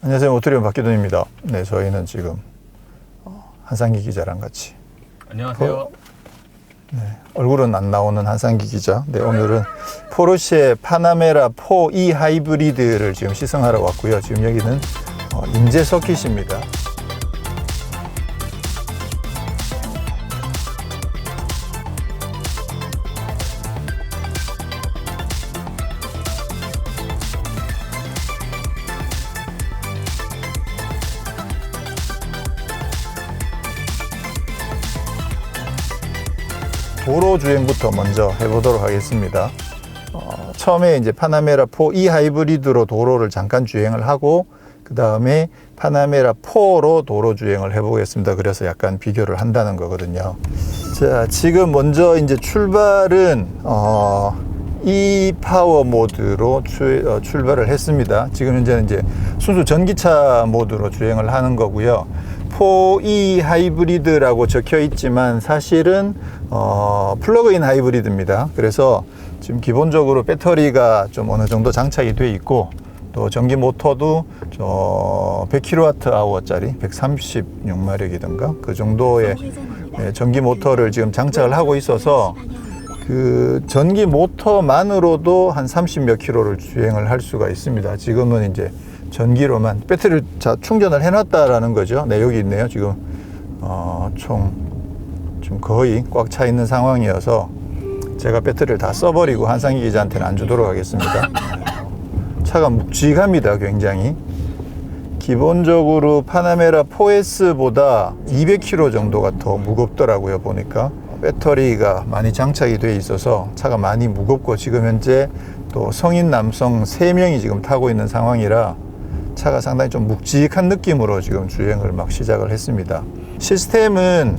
안녕하세요. 오토리온 박기돈입니다. 네, 저희는 지금 한상기 기자랑 같이. 안녕하세요. 네, 얼굴은 안 나오는 한상기 기자. 네, 오늘은 포르쉐 파나메라 4E 하이브리드를 지금 시승하러 왔고요. 지금 여기는 인제 서킷입니다. 도로 주행부터 먼저 해보도록 하겠습니다. 처음에 이제 파나메라 4E 하이브리드로 도로를 잠깐 주행을 하고 그 다음에 파나메라 4로 도로 주행을 해보겠습니다. 그래서 약간 비교를 한다는 거거든요. 자, 지금 먼저 이제 출발은 E-파워 모드로 출발을 했습니다. 지금 현재는 이제 순수 전기차 모드로 주행을 하는 거고요. 4E 하이브리드라고 적혀 있지만 사실은 플러그인 하이브리드입니다. 그래서 지금 기본적으로 배터리가 좀 어느 정도 장착이 돼 있고 또 전기 모터도 100kWh짜리 136마력이든가 그 정도의 전기 모터를 지금 장착을 하고 있어서 그 전기 모터만으로도 한 30몇 킬로를 주행을 할 수가 있습니다. 지금은 이제 전기로만 배터리를 충전을 해놨다라는 거죠. 네, 여기 있네요. 지금 지금 거의 꽉 차 있는 상황이어서 제가 배터리를 다 써버리고 한상기 기자한테는 안 주도록 하겠습니다. 차가 묵직합니다. 굉장히. 기본적으로 파나메라 4S보다 200kg 정도가 더 무겁더라고요. 보니까 배터리가 많이 장착이 돼 있어서 차가 많이 무겁고 지금 현재 또 성인 남성 3명이 지금 타고 있는 상황이라 차가 상당히 좀 묵직한 느낌으로 지금 주행을 막 시작을 했습니다. 시스템은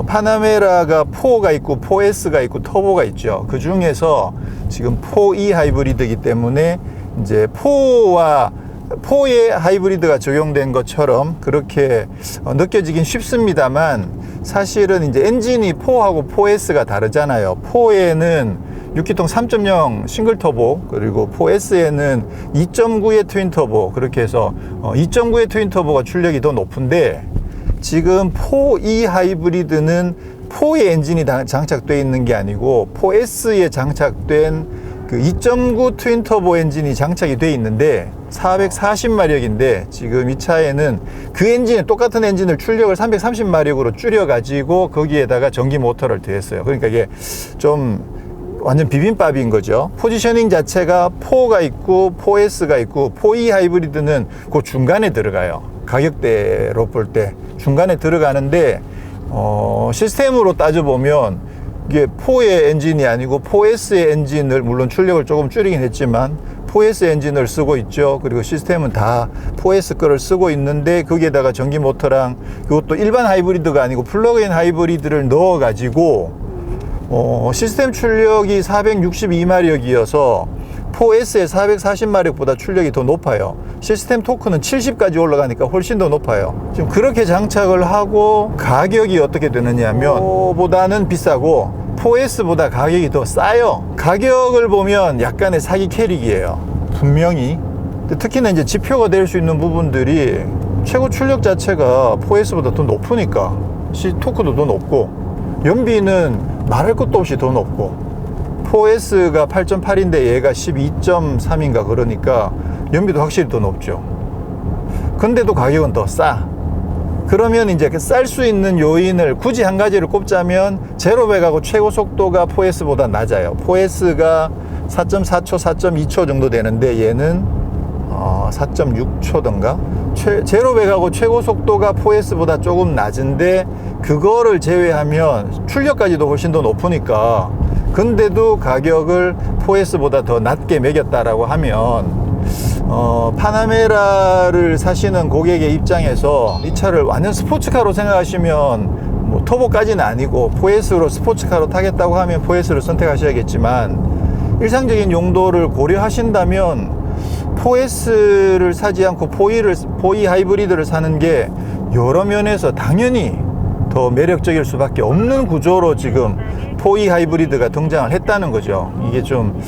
파나메라가 4가 있고 4S가 있고 터보가 있죠. 그 중에서 지금 4E 하이브리드이기 때문에 이제 4의 하이브리드가 적용된 것처럼 그렇게 느껴지긴 쉽습니다만 사실은 이제 엔진이 4하고 4S가 다르잖아요. 4에는 6기통 3.0 싱글 터보 그리고 4S에는 2.9의 트윈 터보 그렇게 해서 2.9의 트윈 터보가 출력이 더 높은데 지금 4E 하이브리드는 4의 엔진이 장착되어 있는 게 아니고 4S에 장착된 그 2.9 트윈 터보 엔진이 장착이 되어 있는데 440마력인데 지금 이 차에는 그 엔진에 똑같은 엔진을 출력을 330마력으로 줄여가지고 거기에다가 전기 모터를 더했어요. 그러니까 이게 좀 완전 비빔밥인 거죠. 포지셔닝 자체가 4가 있고 4S가 있고 4E 하이브리드는 그 중간에 들어가요. 가격대로 볼 때 중간에 들어가는데 시스템으로 따져보면 이게 4의 엔진이 아니고 4S의 엔진을 물론 출력을 조금 줄이긴 했지만 4S 엔진을 쓰고 있죠. 그리고 시스템은 다 4S 거를 쓰고 있는데 거기에다가 전기 모터랑 그것도 일반 하이브리드가 아니고 플러그인 하이브리드를 넣어 가지고 시스템 출력이 462마력이어서 4S의 440마력보다 출력이 더 높아요. 시스템 토크는 70까지 올라가니까 훨씬 더 높아요. 지금 그렇게 장착을 하고 가격이 어떻게 되느냐면 4보다는 비싸고 4S보다 가격이 더 싸요. 가격을 보면 약간의 사기 캐릭이에요. 분명히. 특히나 이제 지표가 될 수 있는 부분들이 최고 출력 자체가 4S보다 더 높으니까 토크도 더 높고 연비는 말할 것도 없이 더 높고 4S가 8.8인데 얘가 12.3인가 그러니까 연비도 확실히 더 높죠. 근데도 가격은 더 싸. 그러면 이제 쌀 수 있는 요인을 굳이 한 가지를 꼽자면 제로백하고 최고 속도가 4S보다 낮아요. 4S가 4.4초, 4.2초 정도 되는데 얘는 4.6초던가 제로백하고 최고 속도가 4S보다 조금 낮은데 그거를 제외하면 출력까지도 훨씬 더 높으니까 근데도 가격을 4S보다 더 낮게 매겼다라고 하면 파나메라를 사시는 고객의 입장에서 이 차를 완전 스포츠카로 생각하시면 뭐 터보까지는 아니고 4S로 스포츠카로 타겠다고 하면 4S를 선택하셔야겠지만 일상적인 용도를 고려하신다면 4S를 사지 않고 4E 하이브리드를 사는 게 여러 면에서 당연히 더 매력적일 수밖에 없는 구조로 지금 4E 하이브리드가 등장을 했다는 거죠. 이게 좀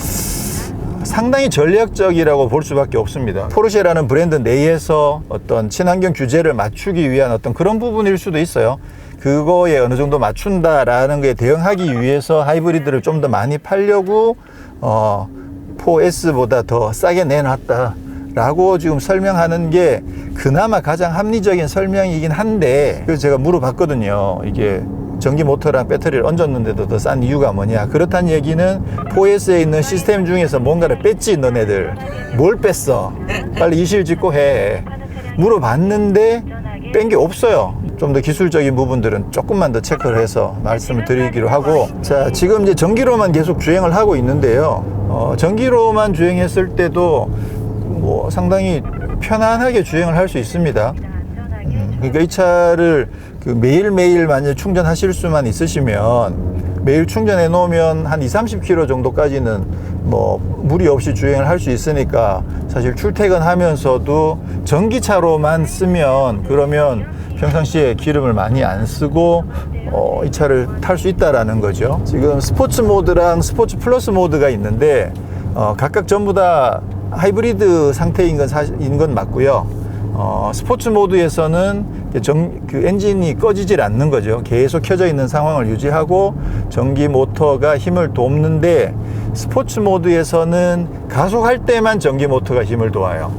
상당히 전략적이라고 볼 수밖에 없습니다. 포르쉐라는 브랜드 내에서 어떤 친환경 규제를 맞추기 위한 어떤 그런 부분일 수도 있어요. 그거에 어느 정도 맞춘다라는 거에 대응하기 위해서 하이브리드를 좀 더 많이 팔려고 4S보다 더 싸게 내놨다 라고 지금 설명하는 게 그나마 가장 합리적인 설명이긴 한데, 그래서 제가 물어봤거든요. 이게 전기 모터랑 배터리를 얹었는데도 더 싼 이유가 뭐냐. 그렇다는 얘기는 4S에 있는 시스템 중에서 뭔가를 뺐지 너네들. 뭘 뺐어? 빨리 이실 짓고 해. 물어봤는데 뺀 게 없어요. 좀 더 기술적인 부분들은 조금만 더 체크를 해서 말씀을 드리기로 하고, 자, 지금 이제 전기로만 계속 주행을 하고 있는데요. 전기로만 주행했을 때도 뭐 상당히 편안하게 주행을 할 수 있습니다. 그러니까 이 차를 매일매일 만약에 충전하실 수만 있으시면 매일 충전해 놓으면 한 20-30km 정도까지는 뭐 무리 없이 주행을 할 수 있으니까 사실 출퇴근하면서도 전기차로만 쓰면 그러면 평상시에 기름을 많이 안 쓰고 이 차를 탈 수 있다라는 거죠. 지금 스포츠 모드랑 스포츠 플러스 모드가 있는데 각각 전부 다 하이브리드 상태인 건 맞고요. 스포츠 모드에서는 그 엔진이 꺼지질 않는 거죠. 계속 켜져 있는 상황을 유지하고 전기 모터가 힘을 돕는데, 스포츠 모드에서는 가속할 때만 전기 모터가 힘을 도와요.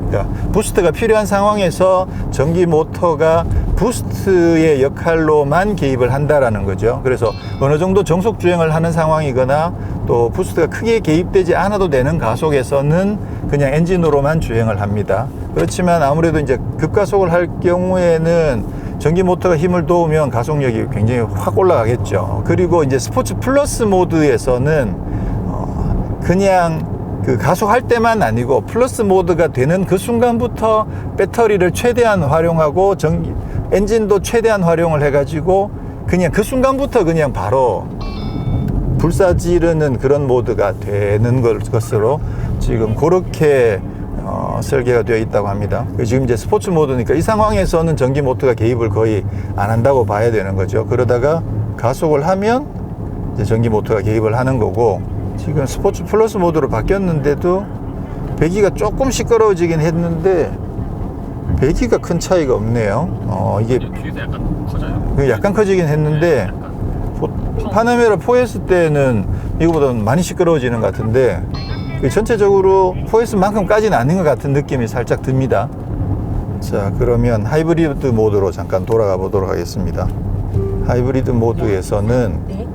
그러니까 부스트가 필요한 상황에서 전기 모터가 부스트의 역할로만 개입을 한다라는 거죠. 그래서 어느 정도 정속 주행을 하는 상황이거나 또 부스트가 크게 개입되지 않아도 되는 가속에서는 그냥 엔진으로만 주행을 합니다. 그렇지만 아무래도 이제 급가속을 할 경우에는 전기 모터가 힘을 도우면 가속력이 굉장히 확 올라가겠죠. 그리고 이제 스포츠 플러스 모드에서는 그냥 그 가속할 때만 아니고 플러스 모드가 되는 그 순간부터 배터리를 최대한 활용하고 엔진도 최대한 활용을 해가지고 그냥 그 순간부터 그냥 바로 불사지르는 그런 모드가 되는 것으로 지금 그렇게 설계가 되어 있다고 합니다. 지금 이제 스포츠 모드니까 이 상황에서는 전기 모터가 개입을 거의 안 한다고 봐야 되는 거죠. 그러다가 가속을 하면 이제 전기 모터가 개입을 하는 거고, 지금 스포츠 플러스 모드로 바뀌었는데도 배기가 조금 시끄러워지긴 했는데 배기가 큰 차이가 없네요. 이게 뒤에서 약간 커져요. 약간 커지긴 했는데 파나메라 4S 때는 이거보다는 많이 시끄러워지는 것 같은데 전체적으로 4S만큼까지는 아닌 것 같은 느낌이 살짝 듭니다. 자, 그러면 하이브리드 모드로 잠깐 돌아가 보도록 하겠습니다. 하이브리드 모드에서는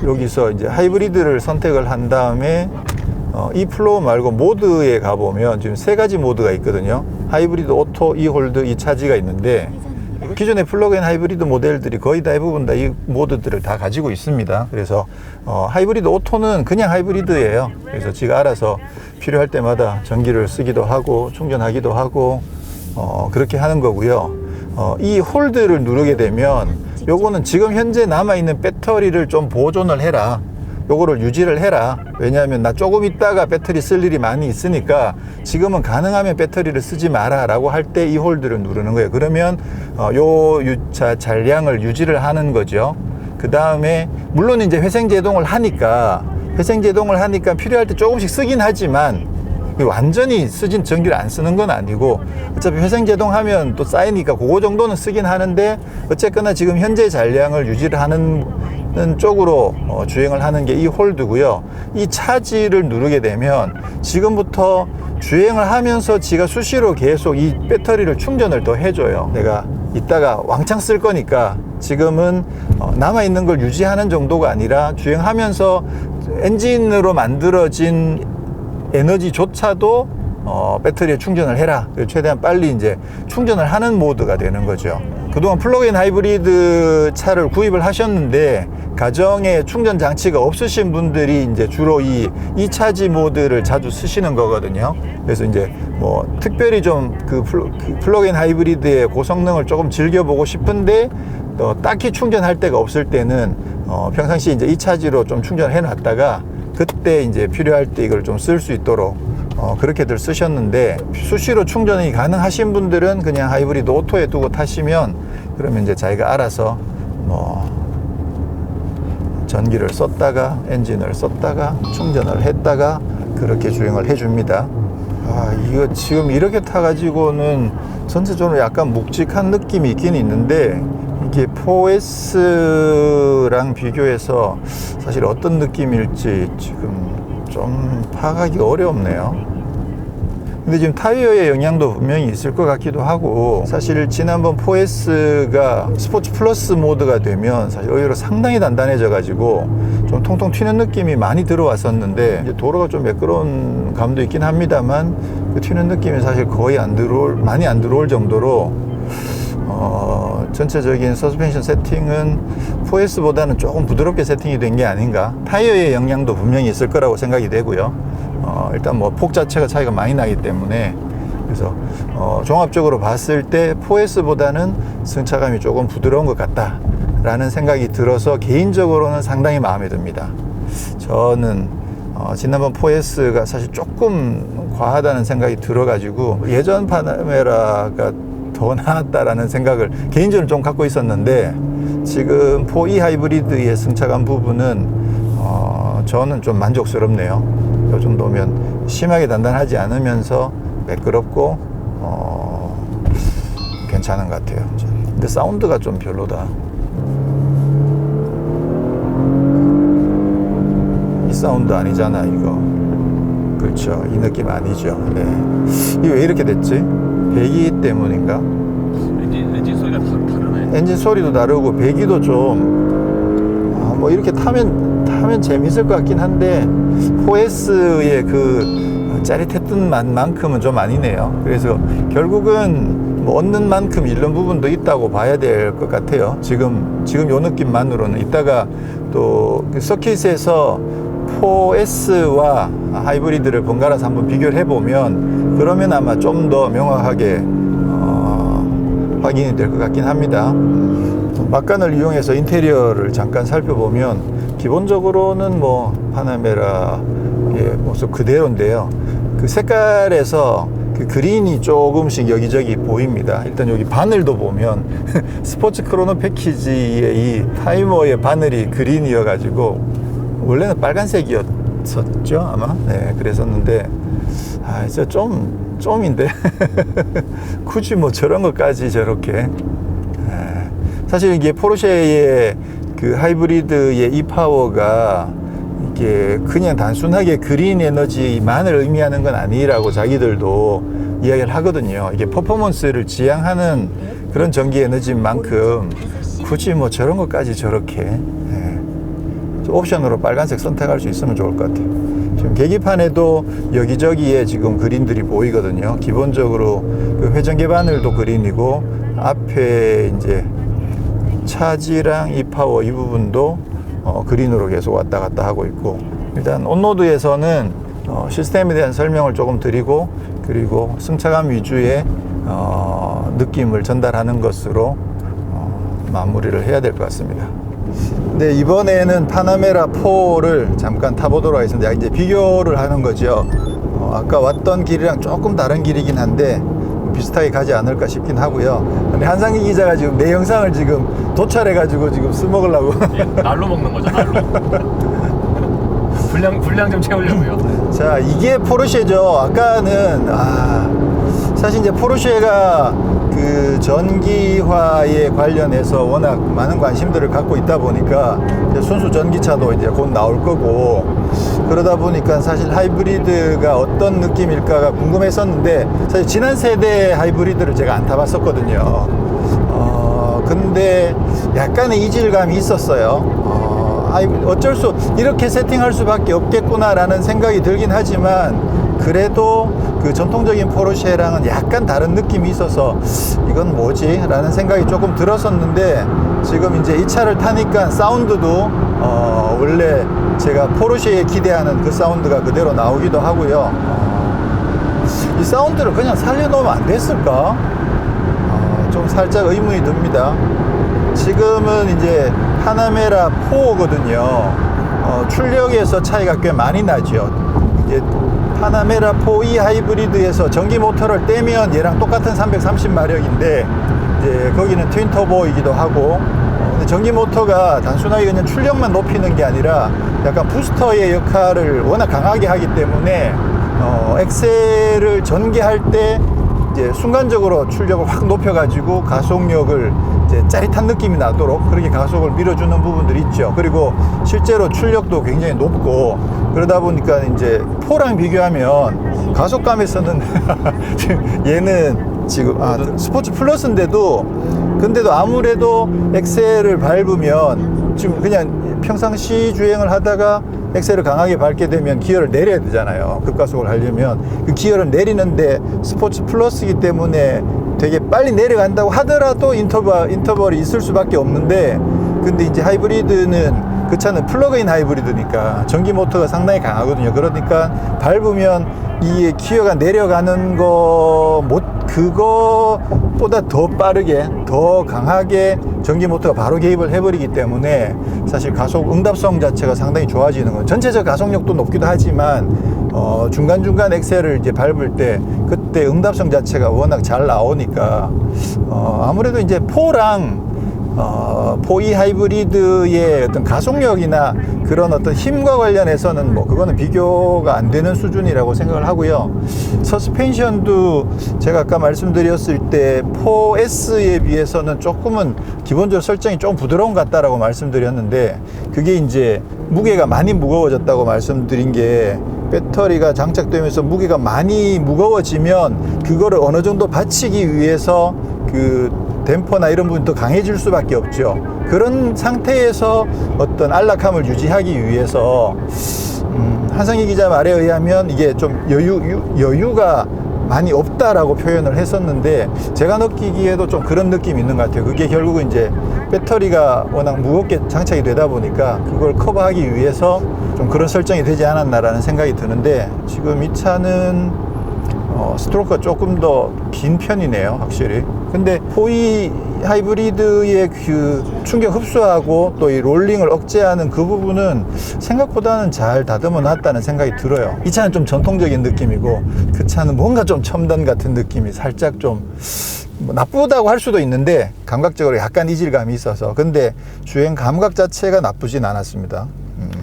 여기서 이제 하이브리드를 선택을 한 다음에 이 플로우 말고 모드에 가보면 지금 세 가지 모드가 있거든요. 하이브리드, 오토, 이홀드, 이차지가 있는데 기존의 플러그인 하이브리드 모델들이 거의 대부분 다 이 모드들을 다 가지고 있습니다. 그래서 하이브리드 오토는 그냥 하이브리드예요. 그래서 지가 알아서 필요할 때마다 전기를 쓰기도 하고 충전하기도 하고 그렇게 하는 거고요. 이 홀드를 누르게 되면 요거는 지금 현재 남아있는 배터리를 좀 보존을 해라, 요거를 유지를 해라. 왜냐하면 나 조금 있다가 배터리 쓸 일이 많이 있으니까 지금은 가능하면 배터리를 쓰지 마라 라고 할 때 이 홀드를 누르는 거예요. 그러면 요 유차 잔량을 유지를 하는 거죠. 그 다음에 물론 이제 회생제동을 하니까 필요할 때 조금씩 쓰긴 하지만 완전히 쓰진 전기를 안 쓰는 건 아니고 어차피 회생제동하면 또 쌓이니까 그거 정도는 쓰긴 하는데, 어쨌거나 지금 현재 잔량을 유지를 하는 쪽으로 주행을 하는 게 이 홀드고요. 이 차지를 누르게 되면 지금부터 주행을 하면서 지가 수시로 계속 이 배터리를 충전을 더 해줘요. 내가 이따가 왕창 쓸 거니까 지금은 남아있는 걸 유지하는 정도가 아니라 주행하면서 엔진으로 만들어진 에너지조차도 배터리에 충전을 해라. 최대한 빨리 이제 충전을 하는 모드가 되는 거죠. 그동안 플러그인 하이브리드 차를 구입을 하셨는데 가정에 충전 장치가 없으신 분들이 이제 주로 이 차지 모드를 자주 쓰시는 거거든요. 그래서 이제 뭐 특별히 좀 그 플러그인 하이브리드의 고성능을 조금 즐겨보고 싶은데 딱히 충전할 데가 없을 때는 평상시 이제 이 차지로 좀 충전해 놨다가 그때 이제 필요할 때 이걸 좀 쓸 수 있도록 그렇게들 쓰셨는데, 수시로 충전이 가능하신 분들은 그냥 하이브리드 오토에 두고 타시면 그러면 이제 자기가 알아서 뭐 전기를 썼다가 엔진을 썼다가 충전을 했다가 그렇게 주행을 해줍니다. 이거 지금 이렇게 타가지고는 전체적으로 약간 묵직한 느낌이 있긴 있는데, 이게 4S랑 비교해서 사실 어떤 느낌일지 지금 좀 파악하기 어렵네요. 근데 지금 타이어의 영향도 분명히 있을 것 같기도 하고, 사실 지난번 4S가 스포츠 플러스 모드가 되면 사실 의외로 상당히 단단해져 가지고 좀 통통 튀는 느낌이 많이 들어왔었는데, 이제 도로가 좀 매끄러운 감도 있긴 합니다만 그 튀는 느낌이 사실 거의 많이 안 들어올 정도로 전체적인 서스펜션 세팅은 4S보다는 조금 부드럽게 세팅이 된 게 아닌가. 타이어의 영향도 분명히 있을 거라고 생각이 되고요. 일단 뭐 폭 자체가 차이가 많이 나기 때문에, 그래서 종합적으로 봤을 때 4S보다는 승차감이 조금 부드러운 것 같다 라는 생각이 들어서 개인적으로는 상당히 마음에 듭니다. 저는 지난번 4S가 사실 조금 과하다는 생각이 들어가지고 예전 파나메라가 더 나았다라는 생각을 개인적으로 좀 갖고 있었는데, 지금 4E 하이브리드의 승차감 부분은 저는 좀 만족스럽네요. 이 정도면 심하게 단단하지 않으면서 매끄럽고 괜찮은 것 같아요. 근데 사운드가 좀 별로다. 이 사운드 아니잖아 이거. 그렇죠, 이 느낌 아니죠. 네. 이게 왜 이렇게 됐지? 배기 때문인가? 엔진 소리가 다르네. 엔진 소리도 다르고 배기도 좀 뭐 이렇게 타면 재밌을 것 같긴 한데 4S의 그 짜릿했던 만큼은 좀 아니네요. 그래서 결국은 뭐 얻는 만큼 잃는 부분도 있다고 봐야 될 것 같아요. 지금 요 느낌만으로는. 이따가 또 그 서킷에서 4S와 하이브리드를 번갈아서 한번 비교를 해보면 그러면 아마 좀 더 명확하게 확인이 될 것 같긴 합니다. 막간을 이용해서 인테리어를 잠깐 살펴보면 기본적으로는 뭐 파나메라의 모습 그대로인데요. 그 색깔에서 그 그린이 조금씩 여기저기 보입니다. 일단 여기 바늘도 보면 스포츠 크로노 패키지의 이 타이머의 바늘이 그린이어 가지고, 원래는 빨간색이었었죠 아마. 네, 그랬었는데 진짜 좀인데 굳이 뭐 저런 것까지 저렇게. 사실 이게 포르쉐의 그 하이브리드의 이 파워가 이게 그냥 단순하게 그린 에너지만을 의미하는 건 아니라고 자기들도 이야기를 하거든요. 이게 퍼포먼스를 지향하는 그런 전기 에너지인 만큼 굳이 뭐 저런 것까지 저렇게 옵션으로 빨간색 선택할 수 있으면 좋을 것 같아요. 지금 계기판에도 여기저기에 지금 그린들이 보이거든요. 기본적으로 그 회전계 바늘도 그린이고, 앞에 이제 차지랑 이 파워 이 부분도 그린으로 계속 왔다 갔다 하고 있고, 일단 온로드에서는 시스템에 대한 설명을 조금 드리고, 그리고 승차감 위주의 느낌을 전달하는 것으로 마무리를 해야 될 것 같습니다. 네, 이번에는 파나메라 4를 잠깐 타보도록 하겠습니다. 이제 비교를 하는 거죠. 아까 왔던 길이랑 조금 다른 길이긴 한데 비슷하게 가지 않을까 싶긴 하고요. 근데 한상기 기자가 지금 내 영상을 지금 도찰해가지고 지금 써먹으려고. 날로 먹는 거죠, 날로. 분량 좀 채우려고요. 자, 이게 포르쉐죠. 아까는 사실 이제 포르쉐가 그 전기화에 관련해서 워낙 많은 관심들을 갖고 있다 보니까 이제 순수 전기차도 이제 곧 나올 거고, 그러다 보니까 사실 하이브리드가 어떤 느낌일까가 궁금했었는데, 사실 지난 세대 하이브리드를 제가 안 타봤었거든요. 근데 약간의 이질감이 있었어요. 어쩔 수 이렇게 세팅할 수밖에 없겠구나 라는 생각이 들긴 하지만, 그래도 그 전통적인 포르쉐랑은 약간 다른 느낌이 있어서 이건 뭐지? 라는 생각이 조금 들었었는데 지금 이제 이 차를 타니까 사운드도 원래 제가 포르쉐에 기대하는 그 사운드가 그대로 나오기도 하고요. 이 사운드를 그냥 살려놓으면 안 됐을까? 좀 살짝 의문이 듭니다. 지금은 이제 파나메라 4거든요. 출력에서 차이가 꽤 많이 나죠. 이제 파나메라 4E 하이브리드에서 전기 모터를 떼면 얘랑 똑같은 330마력인데 이제 거기는 트윈 터보이기도 하고, 근데 전기 모터가 단순하게 그냥 출력만 높이는 게 아니라 약간 부스터의 역할을 워낙 강하게 하기 때문에 엑셀을 전개할 때 이제 순간적으로 출력을 확 높여가지고 가속력을 이제 짜릿한 느낌이 나도록 그렇게 가속을 밀어주는 부분들이 있죠. 그리고 실제로 출력도 굉장히 높고 그러다 보니까 이제 4랑 비교하면 가속감에서는 얘는 지금 스포츠 플러스인데도 근데도 아무래도 엑셀을 밟으면 지금 그냥 평상시 주행을 하다가 엑셀을 강하게 밟게 되면 기어를 내려야 되잖아요. 급가속을 하려면 그 기어를 내리는데 스포츠 플러스이기 때문에 되게 빨리 내려간다고 하더라도 인터벌이 있을 수밖에 없는데, 근데 이제 하이브리드는 그 차는 플러그인 하이브리드니까 전기 모터가 상당히 강하거든요. 그러니까 밟으면 이 기어가 내려가는 그거보다 더 빠르게 더 강하게 전기 모터가 바로 개입을 해버리기 때문에 사실 가속 응답성 자체가 상당히 좋아지는 건, 전체적 가속력도 높기도 하지만 중간중간 엑셀을 이제 밟을 때 그때 응답성 자체가 워낙 잘 나오니까 아무래도 이제 4랑 4E 하이브리드의 어떤 가속력이나 그런 어떤 힘과 관련해서는 뭐 그거는 비교가 안 되는 수준이라고 생각을 하고요. 서스펜션도 제가 아까 말씀드렸을 때 4S에 비해서는 조금은 기본적으로 설정이 좀 부드러운 것 같다라고 말씀드렸는데, 그게 이제 무게가 많이 무거워졌다고 말씀드린 게 배터리가 장착되면서 무게가 많이 무거워지면 그거를 어느 정도 받치기 위해서 그 댐퍼나 이런 부분이 더 강해질 수밖에 없죠. 그런 상태에서 어떤 안락함을 유지하기 위해서 한상희 기자 말에 의하면 이게 좀 여유가 많이 없다라고 표현을 했었는데, 제가 느끼기에도 좀 그런 느낌이 있는 것 같아요. 그게 결국은 이제 배터리가 워낙 무겁게 장착이 되다 보니까 그걸 커버하기 위해서 좀 그런 설정이 되지 않았나라는 생각이 드는데, 지금 이 차는 스트로크가 조금 더 긴 편이네요, 확실히. 근데 4E 하이브리드의 그 충격 흡수하고 또 이 롤링을 억제하는 그 부분은 생각보다는 잘 다듬어 놨다는 생각이 들어요. 이 차는 좀 전통적인 느낌이고 그 차는 뭔가 좀 첨단 같은 느낌이 살짝 좀 뭐 나쁘다고 할 수도 있는데 감각적으로 약간 이질감이 있어서, 근데 주행 감각 자체가 나쁘진 않았습니다.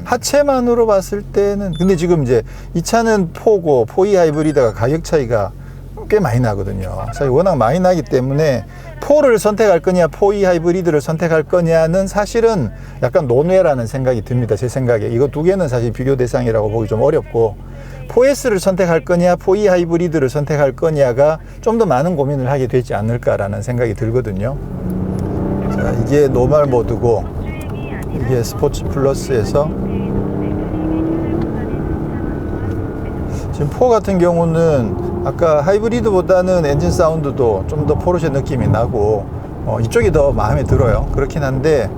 하체만으로 봤을 때는, 근데 지금 이제 이 차는 4고 4E 하이브리드가 가격 차이가 꽤 많이 나거든요. 사실 워낙 많이 나기 때문에 4를 선택할 거냐 4E 하이브리드를 선택할 거냐는 사실은 약간 논외라는 생각이 듭니다. 제 생각에 이거 두 개는 사실 비교 대상이라고 보기 좀 어렵고, 4S를 선택할 거냐 4E 하이브리드를 선택할 거냐가 좀 더 많은 고민을 하게 되지 않을까라는 생각이 들거든요. 자, 이게 노멀 모드고 이게 스포츠 플러스에서 지금 4 같은 경우는 아까 하이브리드보다는 엔진 사운드도 좀 더 포르쉐 느낌이 나고 이쪽이 더 마음에 들어요. 그렇긴 한데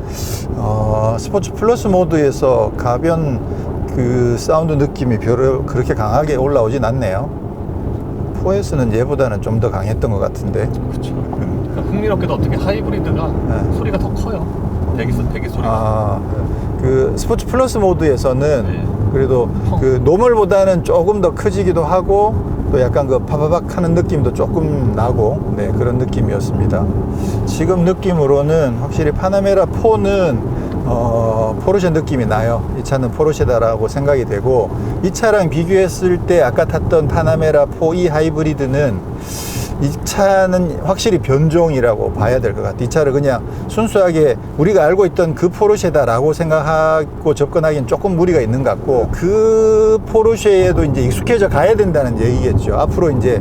스포츠 플러스 모드에서 가변 그 사운드 느낌이 별로 그렇게 강하게 올라오진 않네요. 4S는 얘보다는 좀 더 강했던 것 같은데. 그렇죠. 그러니까 흥미롭게도 어떻게 하이브리드가 소리가 더 커요. 배기 소리가. 그 스포츠 플러스 모드에서는 네. 그래도 그 노멀보다는 조금 더 커지기도 하고 또 약간 그 파바박 하는 느낌도 조금 나고, 네, 그런 느낌이었습니다. 지금 느낌으로는 확실히 파나메라 4는 포르쉐 느낌이 나요. 이 차는 포르쉐다라고 생각이 되고, 이 차랑 비교했을 때 아까 탔던 파나메라 4E 하이브리드는 이 차는 확실히 변종이라고 봐야 될 것 같아요. 이 차를 그냥 순수하게 우리가 알고 있던 그 포르쉐다라고 생각하고 접근하기엔 조금 무리가 있는 것 같고, 그 포르쉐에도 이제 익숙해져 가야 된다는 얘기겠죠. 앞으로 이제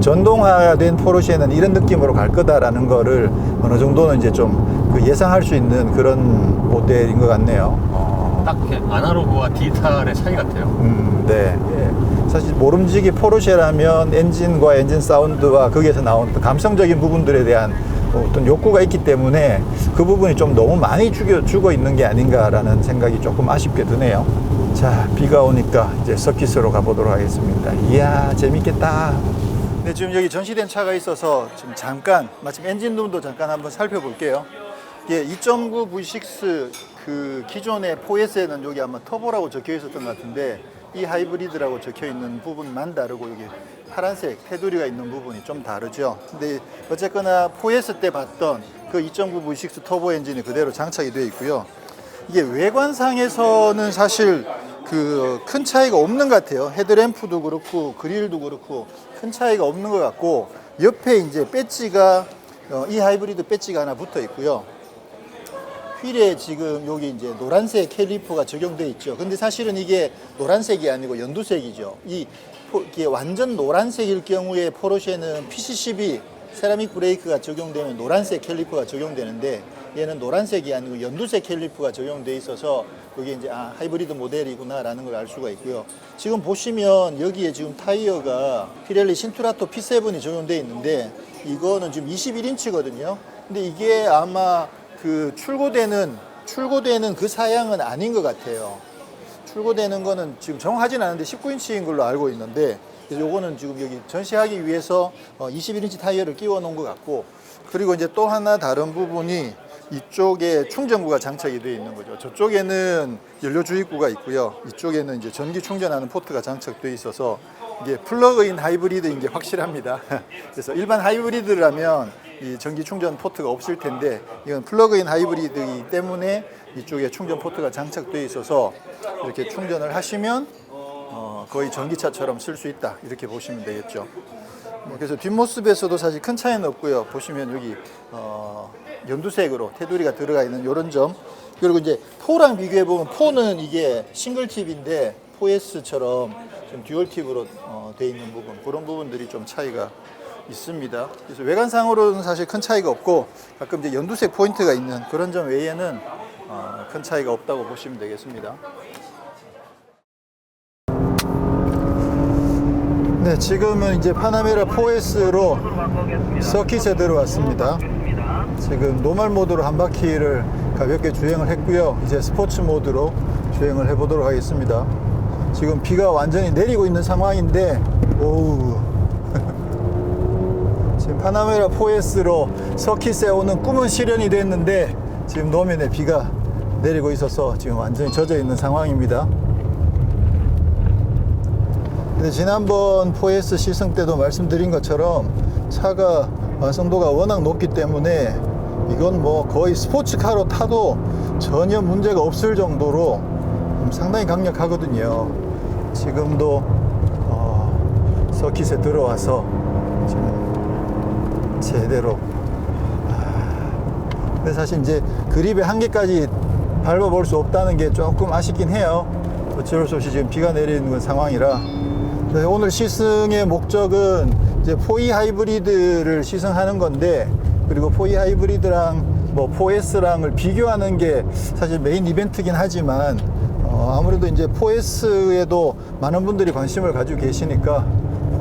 전동화된 포르쉐는 이런 느낌으로 갈 거다라는 거를 어느 정도는 이제 좀 그 예상할 수 있는 그런 모델인 것 같네요. 딱 이렇게 아날로그와 디지털의 차이 같아요. 네. 사실 모름지기 포르쉐라면 엔진과 엔진 사운드와 거기에서 나온 어떤 감성적인 부분들에 대한 어떤 욕구가 있기 때문에 그 부분이 좀 너무 많이 죽어 있는 게 아닌가라는 생각이 조금 아쉽게 드네요. 자, 비가 오니까 이제 서킷으로 가보도록 하겠습니다. 이야, 재밌겠다. 네, 지금 여기 전시된 차가 있어서 지금 잠깐, 마침 엔진룸도 잠깐 한번 살펴볼게요. 예, 2.9 V6 그 기존의 4S에는 여기 아마 터보라고 적혀 있었던 것 같은데 이 하이브리드라고 적혀 있는 부분만 다르고 여기 파란색 테두리가 있는 부분이 좀 다르죠. 근데 어쨌거나 4S 때 봤던 그 2.9 V6 터보 엔진이 그대로 장착이 되어 있고요. 이게 외관상에서는 사실 그 큰 차이가 없는 것 같아요. 헤드램프도 그렇고 그릴도 그렇고 큰 차이가 없는 것 같고 옆에 이제 배지가 이 하이브리드 배지가 하나 붙어 있고요. 휠에 지금 여기 이제 노란색 캘리퍼가 적용되어 있죠. 근데 사실은 이게 노란색이 아니고 연두색이죠. 이게 완전 노란색일 경우에 포르쉐는 PCCB 세라믹 브레이크가 적용되면 노란색 캘리퍼가 적용되는데 얘는 노란색이 아니고 연두색 캘리퍼가 적용되어 있어서 여기 이제 하이브리드 모델이구나라는 걸 알 수가 있고요. 지금 보시면 여기에 지금 타이어가 피렐리 신투라토 P7이 적용되어 있는데 이거는 지금 21인치거든요. 근데 이게 아마 그 출고되는 그 사양은 아닌 것 같아요. 출고되는 거는 지금 정확하진 않은데 19인치인 걸로 알고 있는데 그래서 요거는 지금 여기 전시하기 위해서 21인치 타이어를 끼워 놓은 것 같고 그리고 이제 또 하나 다른 부분이 이쪽에 충전구가 장착이 되어 있는 거죠. 저쪽에는 연료 주입구가 있고요. 이쪽에는 이제 전기 충전하는 포트가 장착되어 있어서 이게 플러그인 하이브리드인 게 확실합니다. 그래서 일반 하이브리드라면 이 전기 충전 포트가 없을 텐데 이건 플러그인 하이브리드이기 때문에 이쪽에 충전 포트가 장착되어 있어서 이렇게 충전을 하시면 거의 전기차처럼 쓸 수 있다 이렇게 보시면 되겠죠. 그래서 뒷모습에서도 사실 큰 차이는 없고요. 보시면 여기 연두색으로 테두리가 들어가 있는 이런 점 그리고 이제 4랑 비교해 보면 4는 이게 싱글 팁인데 4S처럼 좀 듀얼 팁으로 되어 있는 부분 그런 부분들이 좀 차이가 있습니다. 그래서 외관상으로는 사실 큰 차이가 없고 가끔 이제 연두색 포인트가 있는 그런 점 외에는 큰 차이가 없다고 보시면 되겠습니다. 네, 지금은 이제 파나메라 4S로 서킷에 들어왔습니다. 지금 노멀 모드로 한 바퀴를 가볍게 주행을 했고요. 이제 스포츠 모드로 주행을 해보도록 하겠습니다. 지금 비가 완전히 내리고 있는 상황인데 오우 지금 파나메라 4S로 서킷에 오는 꿈은 실현이 됐는데 지금 노면에 비가 내리고 있어서 지금 완전히 젖어 있는 상황입니다. 근데 지난번 4S 시승 때도 말씀드린 것처럼 차가 완성도가 워낙 높기 때문에 이건 뭐 거의 스포츠카로 타도 전혀 문제가 없을 정도로 상당히 강력하거든요. 지금도 서킷에 들어와서 지금 제대로 근데 사실 이제 그립의 한계까지 밟아볼 수 없다는 게 조금 아쉽긴 해요. 어쩔 수 없이 지금 비가 내리는 상황이라 오늘 시승의 목적은 이제 4E 하이브리드를 시승하는 건데 그리고 4E 하이브리드랑 뭐 4S랑을 비교하는 게 사실 메인 이벤트긴 하지만 아무래도 이제 4S에도 많은 분들이 관심을 가지고 계시니까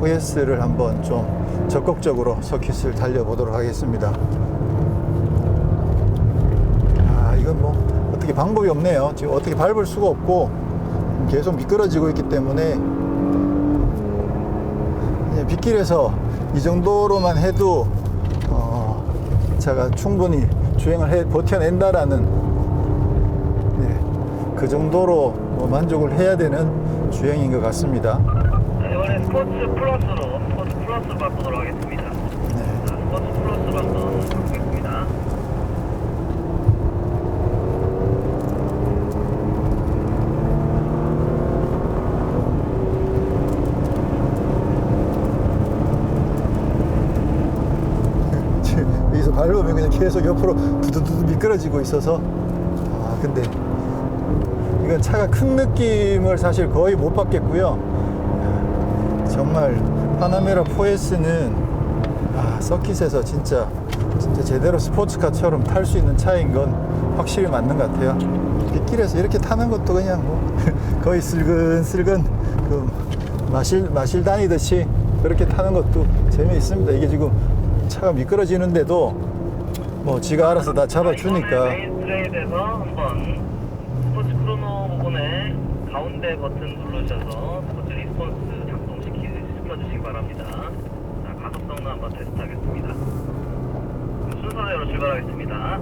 4S를 한번 좀 적극적으로 서킷을 달려보도록 하겠습니다. 이건 뭐 어떻게 방법이 없네요. 지금 어떻게 밟을 수가 없고 계속 미끄러지고 있기 때문에 빗길에서 이 정도로만 해도 차가 충분히 주행을 버텨낸다라는 그 정도로 만족을 해야 되는 주행인 것 같습니다. 이번에 스포츠 플러스로 바꾸도록 하겠습니다. 자, 스포츠 플러스로 한번 바꾸겠습니다. 여기서 밟으면 그냥 계속 옆으로 두두두 미끄러지고 있어서 근데 이건 차가 큰 느낌을 사실 거의 못 받겠고요. 정말 파나메라 4S는 서킷에서 진짜 제대로 스포츠카처럼 탈 수 있는 차인 건 확실히 맞는 것 같아요. 빗길에서 이렇게 타는 것도 그냥 뭐 거의 슬근슬근 그 마실 다니듯이 그렇게 타는 것도 재미있습니다. 이게 지금 차가 미끄러지는데도 뭐 지가 알아서 다 잡아주니까. 메인 트레이드에서 한번 스포츠 크로노 부분에 가운데 버튼 누르셔서 스포츠 리스폰스 시켜주시기 바랍니다. 자, 가속성도 한번 테스트하겠습니다. 순서대로 출발하겠습니다.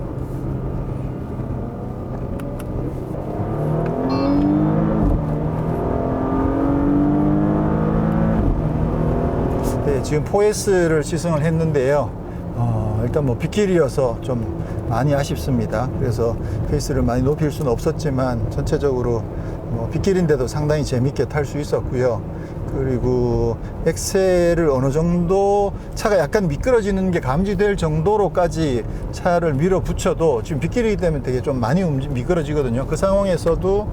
네, 지금 4S를 시승을 했는데요. 일단 뭐 빗길이어서 좀 많이 아쉽습니다. 그래서 페이스를 많이 높일 수는 없었지만 전체적으로 뭐 빗길인데도 상당히 재밌게 탈 수 있었고요. 그리고 엑셀을 어느 정도 차가 약간 미끄러지는 게 감지될 정도로까지 차를 밀어붙여도 지금 빗길이기 때문에 되게 좀 많이 미끄러지거든요. 그 상황에서도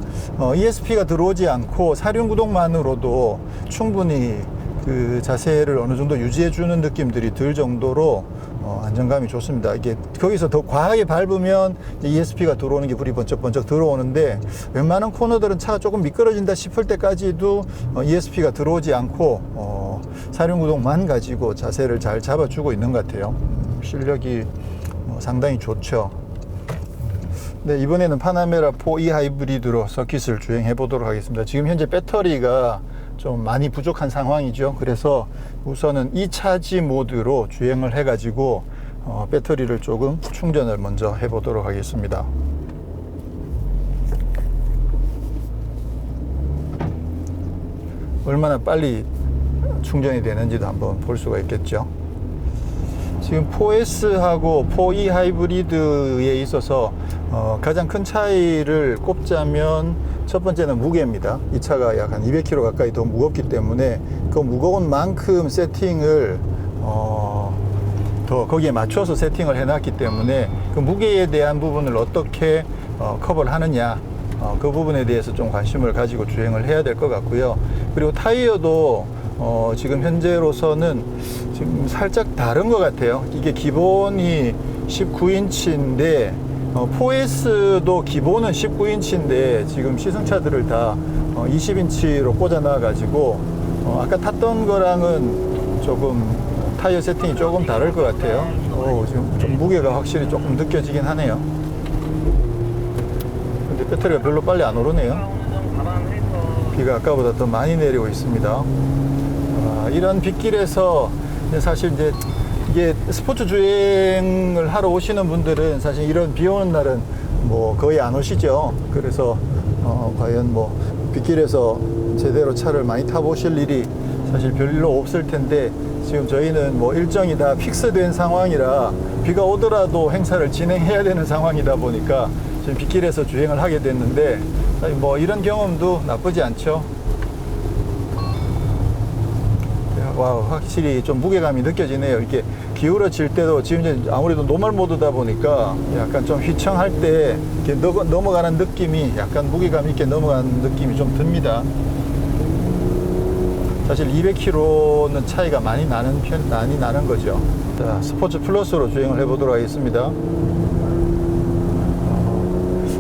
ESP가 들어오지 않고 사륜구동만으로도 충분히 그 자세를 어느 정도 유지해 주는 느낌들이 들 정도로 안정감이 좋습니다. 이게 거기서 더 과하게 밟으면 ESP가 들어오는 게 불이 번쩍번쩍 들어오는데 웬만한 코너들은 차가 조금 미끄러진다 싶을 때까지도 ESP가 들어오지 않고 사륜구동만 가지고 자세를 잘 잡아주고 있는 것 같아요. 실력이 상당히 좋죠. 네, 이번에는 파나메라 4E 하이브리드로 서킷을 주행해 보도록 하겠습니다. 지금 현재 배터리가 좀 많이 부족한 상황이죠. 그래서 우선은 이 차지 모드로 주행을 해 가지고 배터리를 조금 충전을 먼저 해 보도록 하겠습니다. 얼마나 빨리 충전이 되는지도 한번 볼 수가 있겠죠. 지금 4S하고 4E 하이브리드에 있어서 가장 큰 차이를 꼽자면 첫 번째는 무게입니다. 이 차가 약 한 200kg 가까이 더 무겁기 때문에 그 무거운 만큼 세팅을 더 거기에 맞춰서 세팅을 해놨기 때문에 그 무게에 대한 부분을 어떻게 커버를 하느냐, 그 부분에 대해서 좀 관심을 가지고 주행을 해야 될 것 같고요. 그리고 타이어도 지금 현재로서는 지금 살짝 다른 것 같아요. 이게 기본이 19인치인데 4S도 기본은 19인치인데 지금 시승차들을 다 20인치로 꽂아 놔 가지고 아까 탔던 거랑은 조금 타이어 세팅이 조금 다를 것 같아요. 지금 좀 무게가 확실히 조금 느껴지긴 하네요. 근데 배터리가 별로 빨리 안 오르네요. 비가 아까보다 더 많이 내리고 있습니다. 이런 빗길에서 사실 이제 이게 스포츠 주행을 하러 오시는 분들은 사실 이런 비 오는 날은 뭐 거의 안 오시죠. 그래서 과연 뭐 빗길에서 제대로 차를 많이 타보실 일이 사실 별로 없을 텐데 지금 저희는 뭐 일정이 다 픽스된 상황이라 비가 오더라도 행사를 진행해야 되는 상황이다 보니까 지금 빗길에서 주행을 하게 됐는데 뭐 이런 경험도 나쁘지 않죠. 와, 확실히 좀 무게감이 느껴지네요. 이렇게 기울어질 때도 지금 이제 아무래도 노멀 모드다 보니까 약간 좀 휘청할 때 이렇게 넘어가는 느낌이 약간 무게감 있게 넘어가는 느낌이 좀 듭니다. 사실 200km는 차이가 많이 나는 거죠. 자, 스포츠 플러스로 주행을 해보도록 하겠습니다.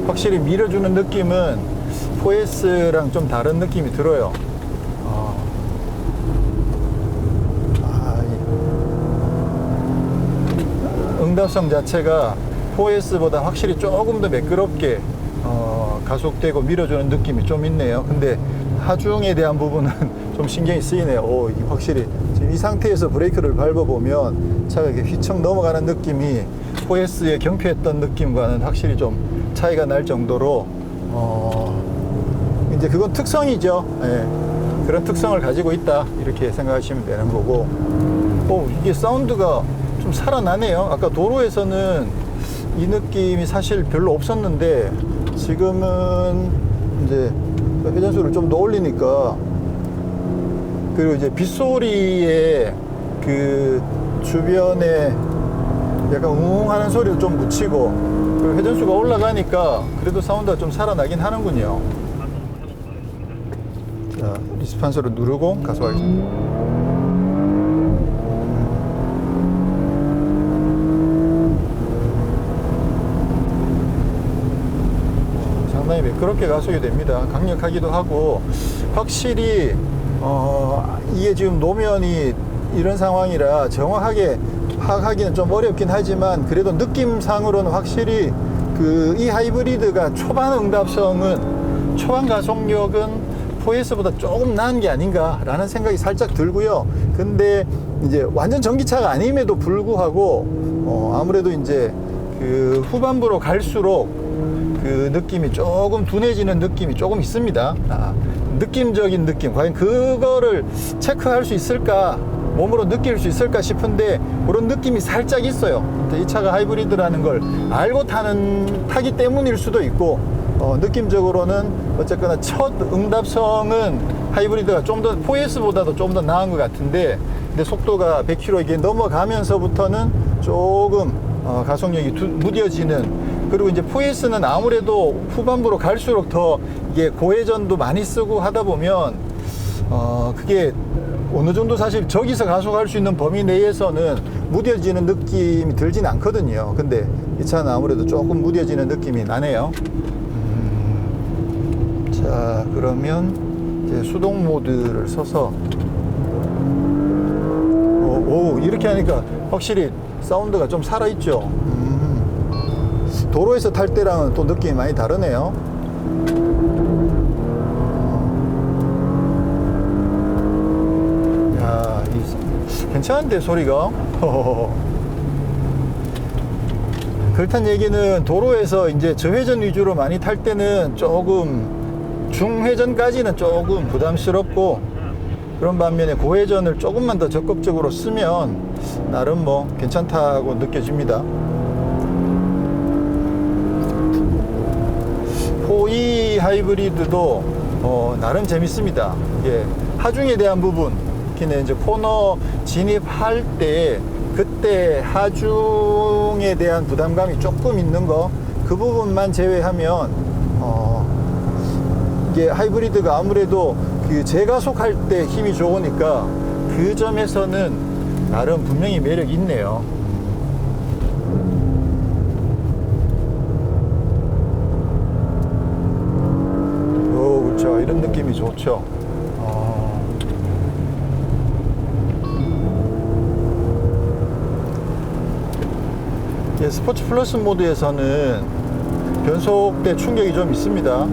확실히 밀어주는 느낌은 4S랑 좀 다른 느낌이 들어요. 응답성 자체가 4S보다 확실히 조금 더 매끄럽게 가속되고 밀어주는 느낌이 좀 있네요. 근데 하중에 대한 부분은 좀 신경이 쓰이네요. 이게 확실히 지금 이 상태에서 브레이크를 밟아보면 차가 이렇게 휘청 넘어가는 느낌이 4S의 경쾌했던 느낌과는 확실히 좀 차이가 날 정도로 이제 그건 특성이죠. 예, 그런 특성을 가지고 있다 이렇게 생각하시면 되는 거고. 이게 사운드가 좀 살아나네요. 아까 도로에서는 이 느낌이 사실 별로 없었는데 지금은 이제 회전수를 좀 더 올리니까, 그리고 이제 빗소리에 그 주변에 약간 웅웅하는 소리를 좀 묻히고, 그리고 회전수가 올라가니까 그래도 사운드가 좀 살아나긴 하는군요. 자, 리스판서를 누르고 가속하겠습니다. 상당히 매끄럽게 가속이 됩니다. 강력하기도 하고, 확실히 이게 지금 노면이 이런 상황이라 정확하게 파악하기는 좀 어렵긴 하지만 그래도 느낌상으로는 확실히 이 하이브리드가 초반 응답성은, 초반 가속력은 4S보다 조금 나은 게 아닌가라는 생각이 살짝 들고요. 근데 이제 완전 전기차가 아님에도 불구하고 아무래도 이제 그 후반부로 갈수록 그 느낌이 조금 둔해지는 느낌이 조금 있습니다. 느낌적인 느낌, 과연 그거를 체크할 수 있을까, 몸으로 느낄 수 있을까 싶은데 그런 느낌이 살짝 있어요. 이 차가 하이브리드라는 걸 알고 타기 때문일 수도 있고, 느낌적으로는 어쨌거나 첫 응답성은 하이브리드가 좀 더 4S보다도 좀 더 나은 것 같은데, 근데 속도가 100km 이게 넘어가면서부터는 조금 가속력이 무뎌지는, 그리고 이제 4S는 아무래도 후반부로 갈수록 더 이게 고회전도 많이 쓰고 하다 보면 그게 어느 정도 사실 저기서 가속할 수 있는 범위 내에서는 무뎌지는 느낌이 들진 않거든요. 근데 이 차는 아무래도 조금 무뎌지는 느낌이 나네요. 자, 그러면 이제 수동 모드를 써서 이렇게 하니까 확실히 사운드가 좀 살아있죠. 도로에서 탈 때랑은 또 느낌이 많이 다르네요. 야, 괜찮은데 소리가. 그렇단 얘기는 도로에서 이제 저회전 위주로 많이 탈 때는 조금 중회전까지는 조금 부담스럽고, 그런 반면에 고회전을 조금만 더 적극적으로 쓰면 나름 뭐 괜찮다고 느껴집니다. 4E 하이브리드도 나름 재밌습니다. 예, 하중에 대한 부분, 특히는 이제 코너 진입할 때 그때 하중에 대한 부담감이 조금 있는 거, 그 부분만 제외하면 이게 하이브리드가 아무래도 그 재가속할 때 힘이 좋으니까 그 점에서는 나름 분명히 매력이 있네요. 그렇죠. 이런 느낌이 좋죠. 스포츠 플러스 모드에서는 변속대 충격이 좀 있습니다.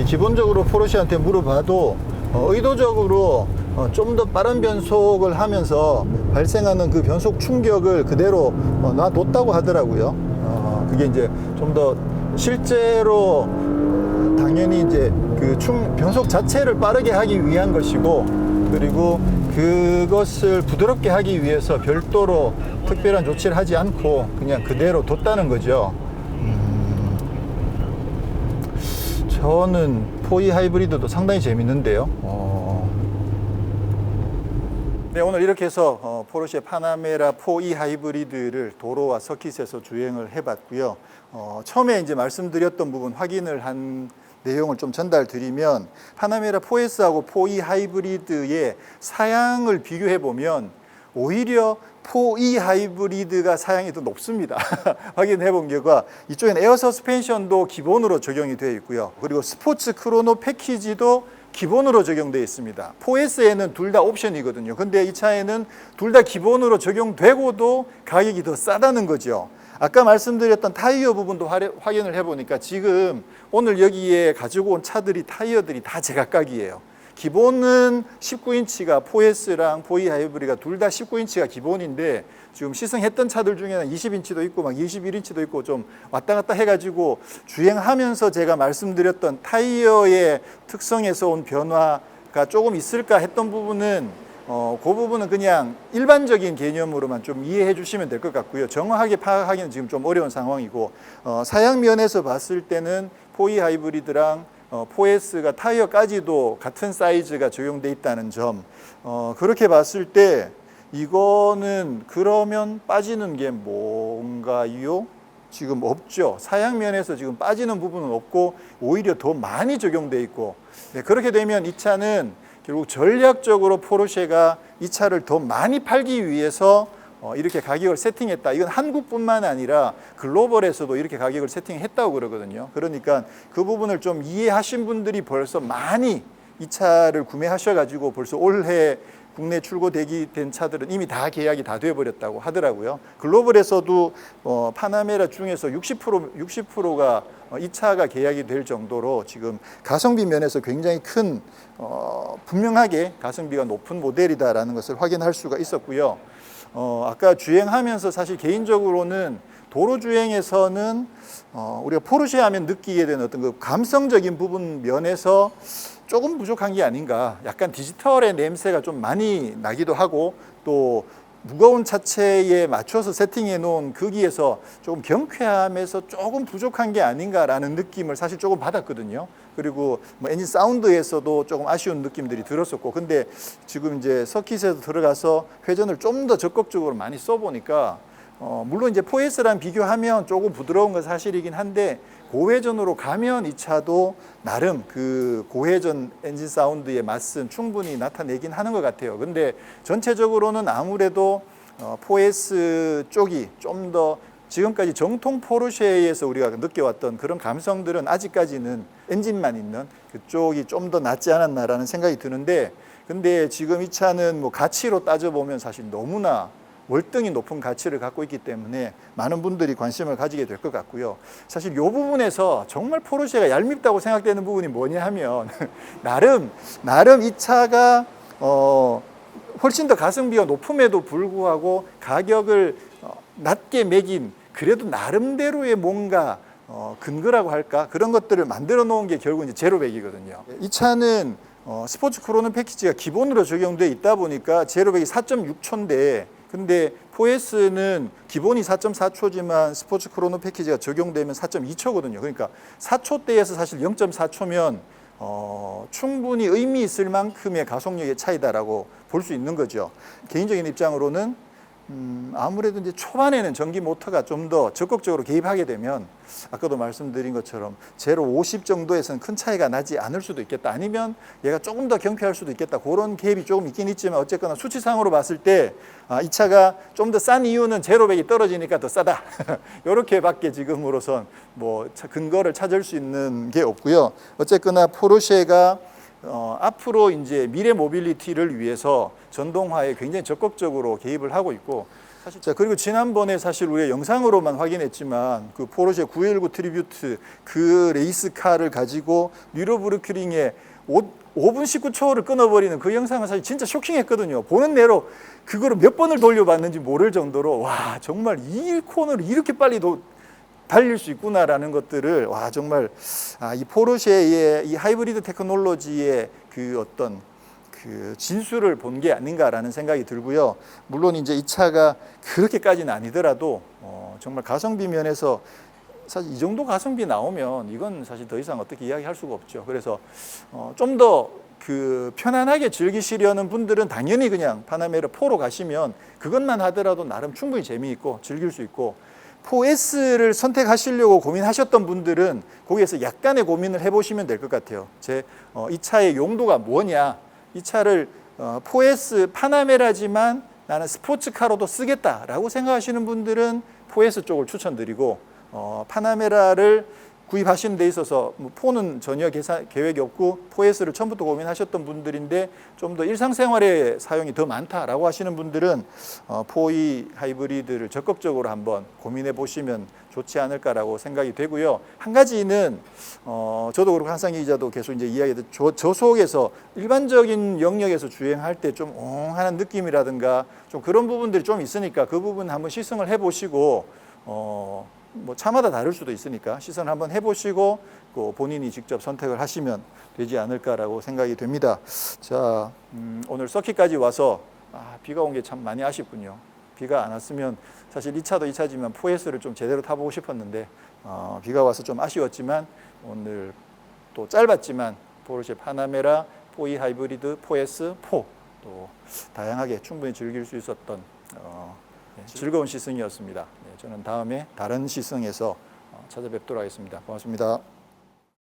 기본적으로 포르쉐한테 물어봐도 의도적으로 좀 더 빠른 변속을 하면서 발생하는 그 변속 충격을 그대로 놔뒀다고 하더라고요. 그게 이제 좀 더 실제로 당연히 이제 그 변속 자체를 빠르게 하기 위한 것이고, 그리고 그것을 부드럽게 하기 위해서 별도로 특별한 조치를 하지 않고 그냥 그대로 뒀다는 거죠. 저는 4E 하이브리드도 상당히 재밌는데요. 네, 오늘 이렇게 해서 포르쉐 파나메라 4E 하이브리드를 도로와 서킷에서 주행을 해봤고요. 처음에 이제 말씀드렸던 부분 확인을 한 내용을 좀 전달드리면, 파나메라 4S하고 4E 하이브리드의 사양을 비교해 보면 오히려 4E 하이브리드가 사양이 더 높습니다. 확인해 본 결과 이쪽엔 에어 서스펜션도 기본으로 적용이 되어 있고요. 그리고 스포츠 크로노 패키지도 기본으로 적용되어 있습니다. 4S에는 둘 다 옵션이거든요. 근데 이 차에는 둘 다 기본으로 적용되고도 가격이 더 싸다는 거죠. 아까 말씀드렸던 타이어 부분도 확인을 해보니까 지금 오늘 여기에 가지고 온 차들이 타이어들이 다 제각각이에요. 기본은 19인치가 4S랑 4E 하이브리드가 둘 다 19인치가 기본인데, 지금 시승했던 차들 중에는 20인치도 있고 막 21인치도 있고 좀 왔다 갔다 해가지고 주행하면서 제가 말씀드렸던 타이어의 특성에서 온 변화가 조금 있을까 했던 부분은 그 부분은 그냥 일반적인 개념으로만 좀 이해해 주시면 될 것 같고요. 정확하게 파악하기는 지금 좀 어려운 상황이고, 사양 면에서 봤을 때는 4E 하이브리드랑 4S가 타이어까지도 같은 사이즈가 적용돼 있다는 점, 그렇게 봤을 때 이거는 그러면 빠지는 게 뭔가요? 지금 없죠. 사양 면에서 지금 빠지는 부분은 없고 오히려 더 많이 적용돼 있고, 네, 그렇게 되면 이 차는 결국 전략적으로 포르쉐가 이 차를 더 많이 팔기 위해서 이렇게 가격을 세팅했다. 이건 한국뿐만 아니라 글로벌에서도 이렇게 가격을 세팅했다고 그러거든요. 그러니까 그 부분을 좀 이해하신 분들이 벌써 많이 이 차를 구매하셔가지고 벌써 올해 국내 출고 대기된 차들은 이미 다 계약이 다 돼버렸다고 하더라고요. 글로벌에서도 파나메라 중에서 60%가 이 차가 계약이 될 정도로 지금 가성비 면에서 굉장히 큰 분명하게 가성비가 높은 모델이다라는 것을 확인할 수가 있었고요. 아까 주행하면서 사실 개인적으로는 도로 주행에서는 우리가 포르쉐 하면 느끼게 되는 어떤 그 감성적인 부분 면에서 조금 부족한 게 아닌가. 약간 디지털의 냄새가 좀 많이 나기도 하고 또 무거운 차체에 맞춰서 세팅해 놓은 거기에서 조금 경쾌함에서 조금 부족한 게 아닌가라는 느낌을 사실 조금 받았거든요. 그리고 뭐 엔진 사운드에서도 조금 아쉬운 느낌들이 들었었고, 근데 지금 이제 서킷에서 들어가서 회전을 좀 더 적극적으로 많이 써보니까 물론 이제 4S랑 비교하면 조금 부드러운 건 사실이긴 한데 고회전으로 가면 이 차도 나름 그 고회전 엔진 사운드의 맛은 충분히 나타내긴 하는 것 같아요. 근데 전체적으로는 아무래도 4S 쪽이 좀 더 지금까지 정통 포르쉐에서 우리가 느껴왔던 그런 감성들은 아직까지는 엔진만 있는 그쪽이 좀 더 낫지 않았나라는 생각이 드는데, 근데 지금 이 차는 뭐 가치로 따져보면 사실 너무나 월등히 높은 가치를 갖고 있기 때문에 많은 분들이 관심을 가지게 될 것 같고요. 사실 이 부분에서 정말 포르쉐가 얄밉다고 생각되는 부분이 뭐냐 하면 나름 이 차가 훨씬 더 가성비가 높음에도 불구하고 가격을 낮게 매긴 그래도 나름대로의 뭔가 근거라고 할까, 그런 것들을 만들어 놓은 게 결국 이제 제로백이거든요. 이 차는 스포츠 크로노 패키지가 기본으로 적용되어 있다 보니까 제로백이 4.6초인데, 근데 4S는 기본이 4.4초지만 스포츠 크로노 패키지가 적용되면 4.2초거든요. 그러니까 4초대에서 사실 0.4초면 충분히 의미 있을 만큼의 가속력의 차이다라고 볼 수 있는 거죠. 개인적인 입장으로는 아무래도 이제 초반에는 전기 모터가 좀 더 적극적으로 개입하게 되면 아까도 말씀드린 것처럼 제로 50 정도에서는 큰 차이가 나지 않을 수도 있겠다. 아니면 얘가 조금 더 경쾌할 수도 있겠다. 그런 개입이 조금 있긴 있지만 어쨌거나 수치상으로 봤을 때 이 차가 좀 더 싼 이유는 제로백이 떨어지니까 더 싸다. 이렇게밖에 지금으로선 뭐 근거를 찾을 수 있는 게 없고요. 어쨌거나 포르쉐가 앞으로 이제 미래 모빌리티를 위해서 전동화에 굉장히 적극적으로 개입을 하고 있고, 자, 그리고 지난번에 사실 우리가 영상으로만 확인했지만 그 포르쉐 919 트리뷰트 그 레이스카를 가지고 뉴르부르크링에 5분 19초를 끊어버리는 그 영상은 사실 진짜 쇼킹했거든요. 보는 내로 그거를 몇 번을 돌려봤는지 모를 정도로 와, 정말 이 코너를 이렇게 빨리 달릴 수 있구나라는 것들을 와, 정말 이 포르쉐의 이 하이브리드 테크놀로지의 그 어떤 그 진수를 본 게 아닌가라는 생각이 들고요. 물론 이제 이 차가 그렇게까지는 아니더라도 정말 가성비 면에서 사실 이 정도 가성비 나오면 이건 사실 더 이상 어떻게 이야기할 수가 없죠. 그래서 좀 더 그 편안하게 즐기시려는 분들은 당연히 그냥 파나메라 4로 가시면 그것만 하더라도 나름 충분히 재미있고 즐길 수 있고, 4S를 선택하시려고 고민하셨던 분들은 거기에서 약간의 고민을 해보시면 될 것 같아요. 이 차의 용도가 뭐냐, 이 차를 4S 파나메라지만 나는 스포츠카로도 쓰겠다라고 생각하시는 분들은 4S 쪽을 추천드리고, 파나메라를 구입하시는 데 있어서 4는 전혀 계획이 없고 4S를 처음부터 고민하셨던 분들인데 좀 더 일상생활에 사용이 더 많다라고 하시는 분들은 4E 하이브리드를 적극적으로 한번 고민해 보시면 좋지 않을까라고 생각이 되고요. 한 가지는 저도 그렇고 한상희 기자도 계속 이제 이야기했던 저속에서 일반적인 영역에서 주행할 때 좀 옹하는 느낌이라든가 좀 그런 부분들이 좀 있으니까 그 부분 한번 시승을 해보시고 뭐 차마다 다를 수도 있으니까 시승을 한번 해보시고 본인이 직접 선택을 하시면 되지 않을까라고 생각이 됩니다. 자, 오늘 서킷까지 와서 비가 온 게 참 많이 아쉽군요. 비가 안 왔으면 사실 이 차도 이 차지만 4S를 좀 제대로 타보고 싶었는데 비가 와서 좀 아쉬웠지만 오늘 또 짧았지만 포르쉐 파나메라 4E 하이브리드 4S 4 또 다양하게 충분히 즐길 수 있었던 즐거운 시승이었습니다. 저는 다음에 다른 시승에서 찾아뵙도록 하겠습니다. 고맙습니다.